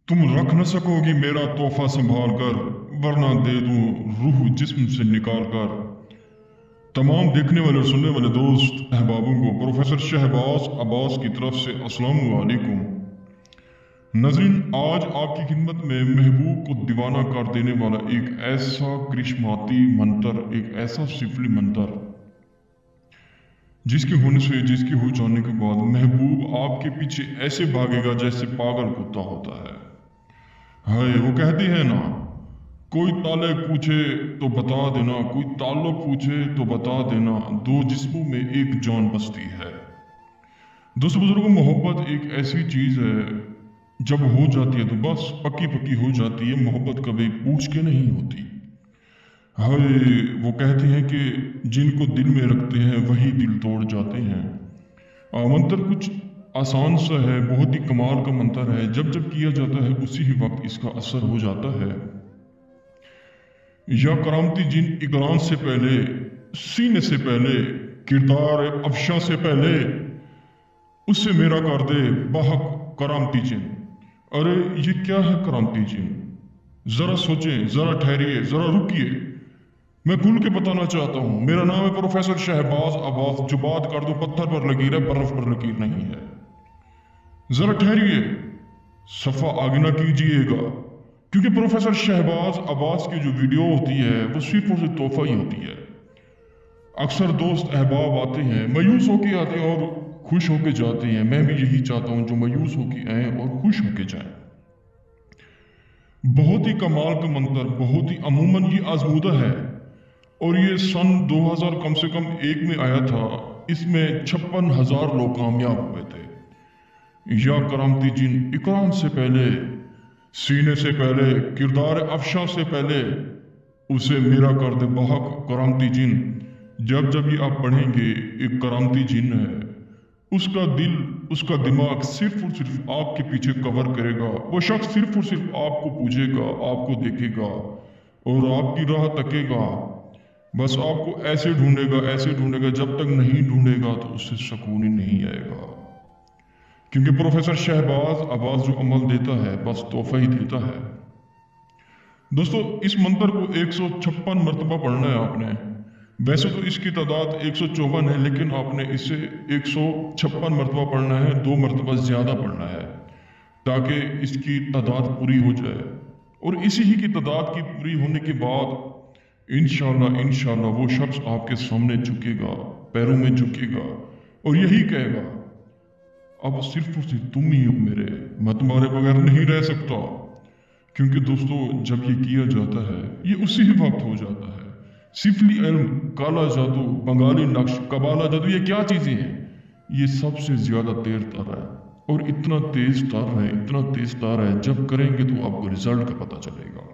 तुम रख न सकोगी मेरा तोहफा संभाल कर, वरना दे दूं रूह जिस्म से निकाल कर। तमाम देखने वाले और सुनने वाले दोस्त अहबाबों को प्रोफेसर शहबाज अब्बास की तरफ से अस्सलाम वालेकुम। नाज़रीन, आज आपकी खिदमत में महबूब को दीवाना कर देने वाला एक ऐसा करिश्माती मंतर, एक ऐसा सिफली मंतर जिसके हो जाने के बाद महबूब आपके पीछे ऐसे भागेगा जैसे पागल कुत्ता होता है। हाय, वो कहती है ना, कोई ताल्लुक पूछे तो बता देना, कोई ताल्लुक पूछे तो बता देना, दो जिस्मों में एक जान बसती है। दोस्तों बुजुर्गों, मोहब्बत एक ऐसी चीज है, जब हो जाती है तो बस पक्की पक्की हो जाती है। मोहब्बत कभी पूछ के नहीं होती। हाय, वो कहते हैं कि जिनको दिल में रखते हैं वही दिल तोड़ जाते हैं। मंत्र कुछ आसान सा है, बहुत ही कमाल का मंत्र है। जब जब किया जाता है उसी ही वक्त इसका असर हो जाता है। या करामती जिन इकराम से पहले, सीने से पहले, किरदार अफशा से पहले, उससे मेरा कर दे बाहक करामती जिन। अरे ये क्या है करामती जिन? जरा सोचें, जरा ठहरिए, जरा रुकिए। मैं खुल के बताना चाहता हूं, मेरा नाम है प्रोफेसर शहबाज अब्बास। जो बात कर दो पत्थर पर लकीर है, बर्फ पर लकीर नहीं है। जरा ठहरिए, सफा आगे ना कीजिएगा, क्योंकि प्रोफेसर शहबाज अब्बास की जो वीडियो होती है वो सिर्फ और सिर्फ तोहफा ही होती है। अक्सर दोस्त अहबाब आते हैं, मायूस होके आते हैं और खुश होके जाते हैं। मैं भी यही चाहता हूं, जो मायूस होके आए और खुश होके जाएं। बहुत ही कमाल का मंत्र, बहुत ही अमूमन ये आजमूदा है, और ये सन 2000 कम से कम एक में आया था। इसमें 56,000 लोग कामयाब हुए थे। या करामती जिन इकराम से पहले, सीने से पहले, किरदार अफशा से पहले, उसे मेरा कर दे बाहक करामती जिन। जब जब ये आप पढ़ेंगे, एक करामती जिन है, उसका दिल, उसका दिमाग सिर्फ और सिर्फ आपके पीछे कवर करेगा। वो शख्स सिर्फ और सिर्फ आपको पूछेगा, आपको देखेगा और आपकी राह तकेगा। बस आपको ऐसे ढूंढेगा, जब तक नहीं ढूंढेगा तो उससे सुकून ही नहीं आएगा। क्योंकि प्रोफेसर शहबाज अब्बास जो अमल देता है बस तोहफा ही देता है। दोस्तों, इस मंत्र को 156 मरतबा पढ़ना है आपने। वैसे तो इसकी तादाद 154 है, लेकिन आपने इसे 156 मरतबा पढ़ना है, 2 मरतबा ज्यादा पढ़ना है, ताकि इसकी तादाद पूरी हो जाए। और इसी ही की तादाद की पूरी होने के बाद इंशाल्लाह वो शख्स आपके सामने झुकेगा, पैरों में झुकेगा और यही कहेगा, अब सिर्फ और सिर्फ तुम ही हो मेरे, मैं तुम्हारे बगैर नहीं रह सकता। क्योंकि दोस्तों, जब ये किया जाता है ये उसी ही वक्त हो जाता है। सिफली इल्म, काला जादू, बंगाली नक्श, कबाला जादू, ये क्या चीजें हैं? ये सबसे ज्यादा तेज तार है, और इतना तेज तार है, जब करेंगे तो आपको रिजल्ट का पता चलेगा।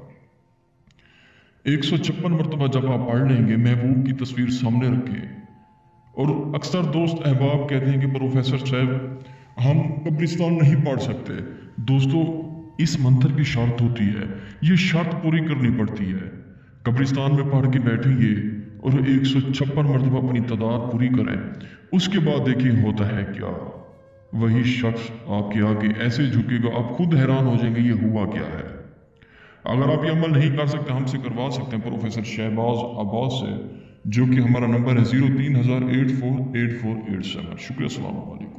156 मरतबा जब आप पढ़ लेंगे, महबूब की तस्वीर सामने रखें। और अक्सर दोस्त अहबाब कहते हैं कि प्रोफेसर साहब हम कब्रिस्तान नहीं पढ़ सकते। दोस्तों, इस मंत्र की शर्त होती है, ये शर्त पूरी करनी पड़ती है। कब्रिस्तान में पढ़ के बैठेंगे और 156 मरतबा अपनी तादाद पूरी करें, उसके बाद देखिए होता है क्या। वही शख्स आपके आगे ऐसे झुकेगा, आप खुद हैरान हो जाएंगे ये हुआ क्या है। अगर आप ये अमल नहीं कर सकते, हमसे करवा सकते हैं प्रोफेसर शहबाज अब्बास से, जो कि हमारा नंबर है 03,000 848487। शुक्रिया, अस्सलाम वालेकुम।